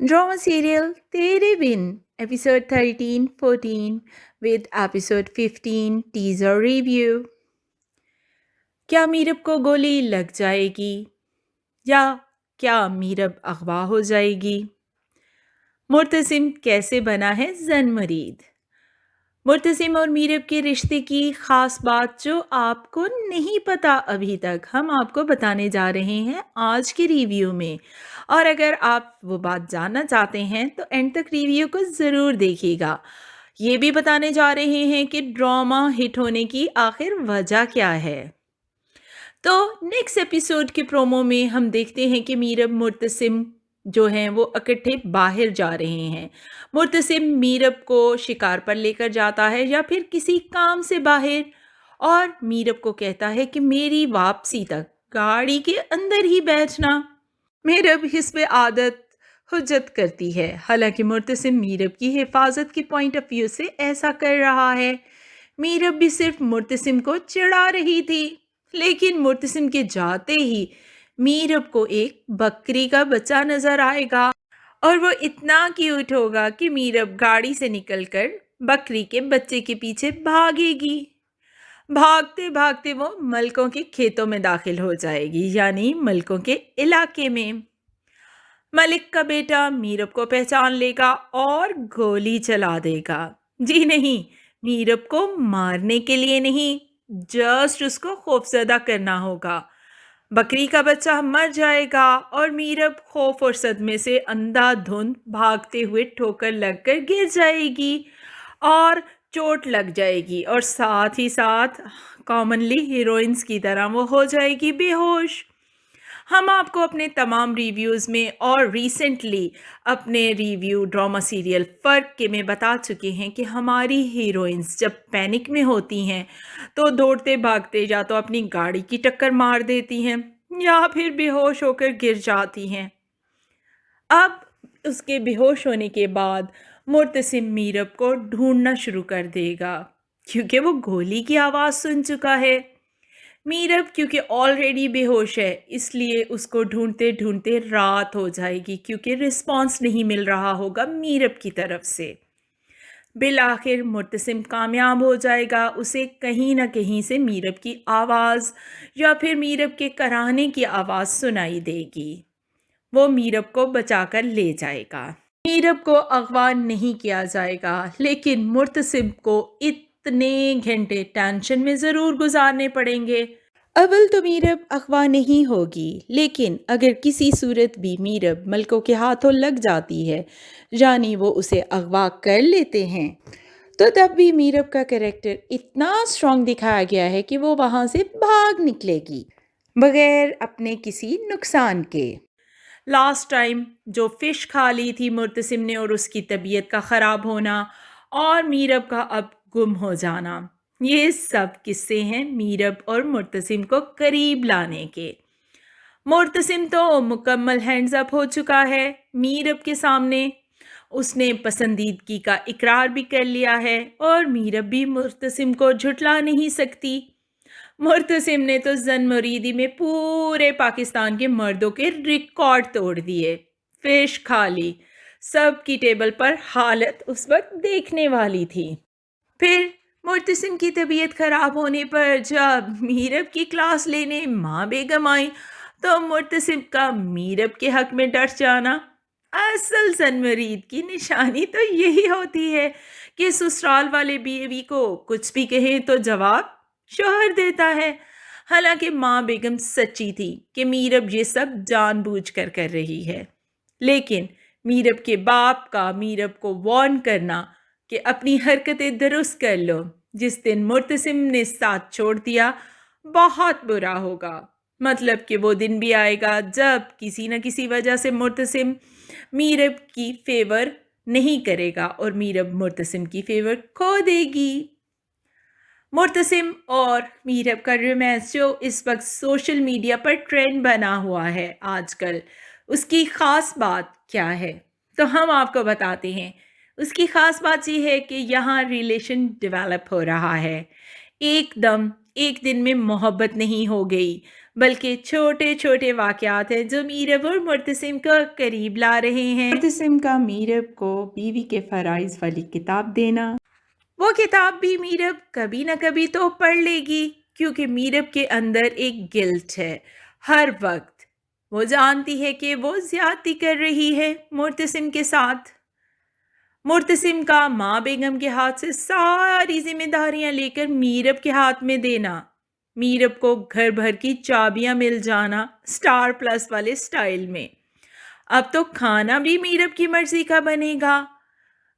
Drama serial Tere Bin, episode 13-14 with episode 15 teaser review. क्या मीरब को गोली लग जाएगी या क्या मीरब अगवा हो जाएगी? मुर्तसिम कैसे बना है जन-मरीद? मुर्तसिम और मीरब के रिश्ते की ख़ास बात जो आपको नहीं पता अभी तक, हम आपको बताने जा रहे हैं आज के रिव्यू में। और अगर आप वो बात जानना चाहते हैं तो एंड तक रिव्यू को ज़रूर देखिएगा। ये भी बताने जा रहे हैं कि ड्रामा हिट होने की आखिर वजह क्या है। तो नेक्स्ट एपिसोड के प्रोमो में हम देखते हैं कि मीरब मुर्तसिम जो हैं वो इकट्ठे बाहर जा रहे हैं। मुर्तसिम मीरब को शिकार पर लेकर जाता है या फिर किसी काम से बाहर, और मीरब को कहता है कि मेरी वापसी तक गाड़ी के अंदर ही बैठना। मीरब इस पे आदत हुज्जत करती है। हालांकि मुर्तसिम मीरब की हिफाजत के पॉइंट ऑफ व्यू से ऐसा कर रहा है। मीरब भी सिर्फ मुर्तसिम को चिढ़ा रही थी, लेकिन मुर्तसिम के जाते ही मीरब को एक बकरी का बच्चा नजर आएगा और वो इतना क्यूट होगा कि मीरब गाड़ी से निकलकर बकरी के बच्चे के पीछे भागेगी। भागते भागते वो मलकों के खेतों में दाखिल हो जाएगी, यानी मलकों के इलाके में। मलिक का बेटा मीरब को पहचान लेगा और गोली चला देगा। जी नहीं, मीरब को मारने के लिए नहीं, जस्ट उसको खौफजदा करना होगा। बकरी का बच्चा मर जाएगा और मीरब खौफ और सदमे से अंधाधुंध भागते हुए ठोकर लगकर गिर जाएगी और चोट लग जाएगी, और साथ ही साथ कॉमनली हीरोइंस की तरह वो हो जाएगी बेहोश। हम आपको अपने तमाम रिव्यूज़ में और रिसेंटली अपने रिव्यू ड्रामा सीरियल फ़र्क के में बता चुके हैं कि हमारी हीरोइंस जब पैनिक में होती हैं तो दौड़ते भागते या तो अपनी गाड़ी की टक्कर मार देती हैं या फिर बेहोश होकर गिर जाती हैं। अब उसके बेहोश होने के बाद मुर्तसिम मीरब को ढूंढना शुरू कर देगा, क्योंकि वो गोली की आवाज़ सुन चुका है। मीरब क्योंकि ऑलरेडी बेहोश है, इसलिए उसको ढूंढते ढूंढते रात हो जाएगी, क्योंकि रिस्पांस नहीं मिल रहा होगा मीरब की तरफ से। बिलाखिर मुर्तसिम कामयाब हो जाएगा। उसे कहीं ना कहीं से मीरब की आवाज़ या फिर मीरब के कराहने की आवाज़ सुनाई देगी। वो मीरब को बचाकर ले जाएगा। मीरब को अगवा नहीं किया जाएगा, लेकिन मुर्तसिम को इतने घंटे टेंशन में ज़रूर गुजारने पड़ेंगे। अव्वल तो मीरब अगवा नहीं होगी, लेकिन अगर किसी सूरत भी मीरब मलकों के हाथों लग जाती है, यानी वो उसे अगवा कर लेते हैं, तो तब भी मीरब का कैरेक्टर इतना स्ट्रॉन्ग दिखाया गया है कि वो वहाँ से भाग निकलेगी बगैर अपने किसी नुकसान के। लास्ट टाइम जो फ़िश खा ली थी मुर्तसिम ने और उसकी तबीयत का ख़राब होना और मीरब का अब गुम हो जाना, ये सब किस्से हैं मीरब और मुर्तसिम को करीब लाने के। मुर्तसिम तो मुकम्मल हैंड्स अप हो चुका है मीरब के सामने। उसने पसंदीदगी का इकरार भी कर लिया है और मीरब भी मुर्तसिम को झुठला नहीं सकती। मुर्तसिम ने तो जन-मुरीदी में पूरे पाकिस्तान के मर्दों के रिकॉर्ड तोड़ दिए। फिश खा ली, सबकी टेबल पर हालत उस वक्त देखने वाली थी। फिर मुर्तसिम की तबीयत खराब होने पर जब मीरब की क्लास लेने माँ बेगम आई, तो मुर्तसिम का मीरब के हक में डट जाना। असल जन-मरीद की निशानी तो यही होती है कि ससुराल वाले बीवी को कुछ भी कहें तो जवाब शौहर देता है। हालांकि माँ बेगम सच्ची थी कि मीरब ये सब जानबूझकर कर रही है, लेकिन मीरब के बाप का मीरब को वार्न करना कि अपनी हरकतें दुरुस्त कर लो, जिस दिन मुर्तसिम ने साथ छोड़ दिया, बहुत बुरा होगा। मतलब कि वो दिन भी आएगा जब किसी न किसी वजह से मुर्तसिम मीरब की फेवर नहीं करेगा और मीरब मुर्तसिम की फेवर खो देगी। मुर्तसिम और मीरब का रोमांस जो इस वक्त सोशल मीडिया पर ट्रेंड बना हुआ है आजकल, उसकी ख़ास बात क्या है? तो हम आपको बताते हैं। उसकी ख़ास बात ये है कि यहाँ रिलेशन डेवलप हो रहा है। एकदम एक दिन में मोहब्बत नहीं हो गई, बल्कि छोटे छोटे वाक़यात हैं जो मीरब और मुर्तसिम को करीब ला रहे हैं। मुर्तसिम का मीरब को बीवी के फ़राइज़ वाली किताब देना, वो किताब भी मीरब कभी न कभी तो पढ़ लेगी, क्योंकि मीरब के अंदर एक गिल्ट है। हर वक्त वो जानती है कि वो ज़्यादती कर रही है मुर्तसिम के साथ। मुर्तसिम का माँ बेगम के हाथ से सारी जिम्मेदारियां लेकर मीरब के हाथ में देना, मीरब को घर भर की चाबियां मिल जाना स्टार प्लस वाले स्टाइल में। अब तो खाना भी मीरब की मर्जी का बनेगा,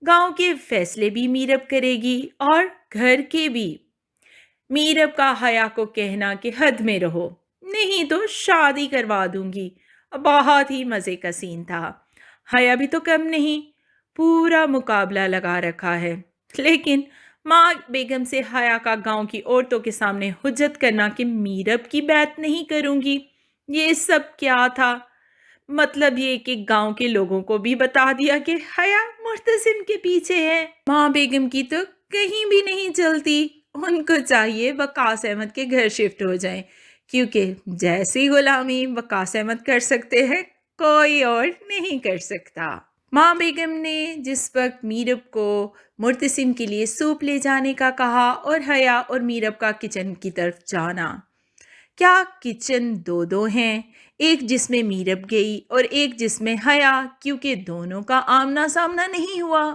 गांव के फैसले भी मीरब करेगी और घर के भी। मीरब का हया को कहना कि हद में रहो, नहीं तो शादी करवा दूंगी। बहुत ही मज़े का सीन था। हया भी तो कम नहीं, पूरा मुकाबला लगा रखा है। लेकिन माँ बेगम से हया का गांव की औरतों के सामने हुज्जत करना कि मीरब की बात नहीं करूंगी, ये सब क्या था? मतलब ये कि गांव के लोगों को भी बता दिया कि हया मुर्तसिम के पीछे है। माँ बेगम की तो कहीं भी नहीं चलती, उनको चाहिए वकास अहमद के घर शिफ्ट हो जाएं, क्योंकि जैसी गुलामी वकास अहमद कर सकते हैं कोई और नहीं कर सकता। माँ बेगम ने जिस वक्त मीरब को मुर्तसिम के लिए सूप ले जाने का कहा और हया और मीरब का किचन की तरफ जाना, क्या किचन दो दो हैं, एक जिसमें मीरब गई और एक जिसमें हया, क्योंकि दोनों का आमना सामना नहीं हुआ।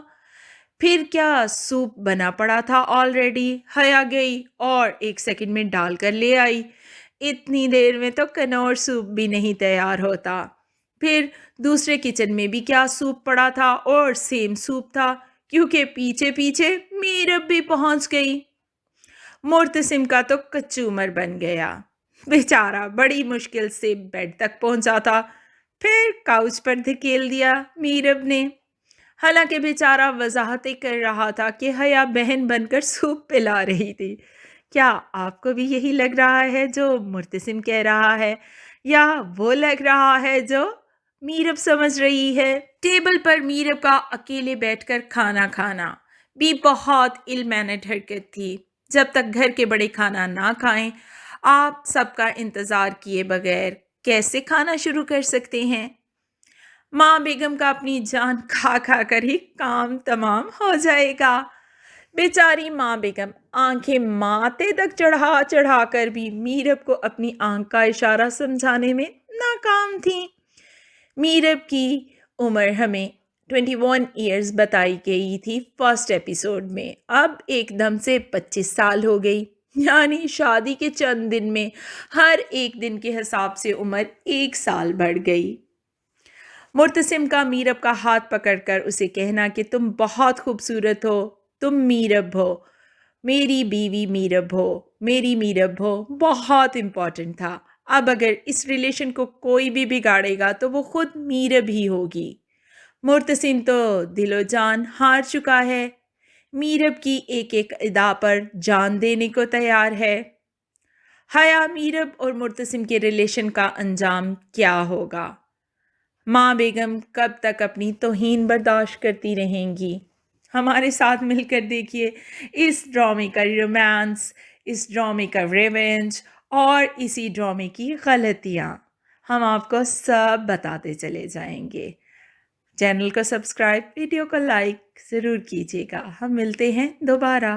फिर क्या सूप बना पड़ा था ऑलरेडी, हया गई और 1 सेकंड में डाल कर ले आई। इतनी देर में तो कनौर सूप भी नहीं तैयार होता। फिर दूसरे किचन में भी क्या सूप पड़ा था और सेम सूप था, क्योंकि पीछे पीछे मीरब भी पहुंच गई। मुर्तसिम का तो कचूमर बन गया, बेचारा बड़ी मुश्किल से बेड तक पहुंचा था, फिर काउच पर धकेल दिया मीरब ने। हालांकि बेचारा वजाहतें कर रहा था कि हया बहन बनकर सूप पिला रही थी। क्या आपको भी यही लग रहा है जो मुर्तसिम कह रहा है, या वो लग रहा है जो मीरब समझ रही है? टेबल पर मीरब का अकेले बैठकर खाना खाना भी बहुत इल मैनर्ड हरकत थी। जब तक घर के बड़े खाना ना खाएं, आप सबका इंतज़ार किए बगैर कैसे खाना शुरू कर सकते हैं? माँ बेगम का अपनी जान खा खा कर ही काम तमाम हो जाएगा। बेचारी माँ बेगम आंखें माथे तक चढ़ा चढ़ा कर भी मीरब को अपनी आंख का इशारा समझाने में नाकाम थी। मीरब की उम्र हमें 21 ईयर्स बताई गई थी फर्स्ट एपिसोड में, अब एकदम से 25 साल हो गई। यानी शादी के चंद दिन में हर एक दिन के हिसाब से उम्र 1 साल बढ़ गई। मुर्तसिम का मीरब का हाथ पकड़कर उसे कहना कि तुम बहुत खूबसूरत हो, तुम मीरब हो, मेरी बीवी मीरब हो, मेरी मीरब हो, बहुत इम्पॉर्टेंट था। अब अगर इस रिलेशन को कोई भी बिगाड़ेगा तो वो खुद मीरब ही होगी। मुर्तसिम तो दिलो जान हार चुका है, मीरब की एक एक अदा पर जान देने को तैयार है। हया मीरब और मुर्तसिम के रिलेशन का अंजाम क्या होगा? माँ बेगम कब तक अपनी तौहीन बर्दाश्त करती रहेंगी? हमारे साथ मिलकर देखिए इस ड्रामे का रोमांस, इस ड्रामे का रिवेंज और इसी ड्रामे की गलतियाँ हम आपको सब बताते चले जाएंगे। चैनल को सब्सक्राइब, वीडियो को लाइक ज़रूर कीजिएगा। हम मिलते हैं दोबारा।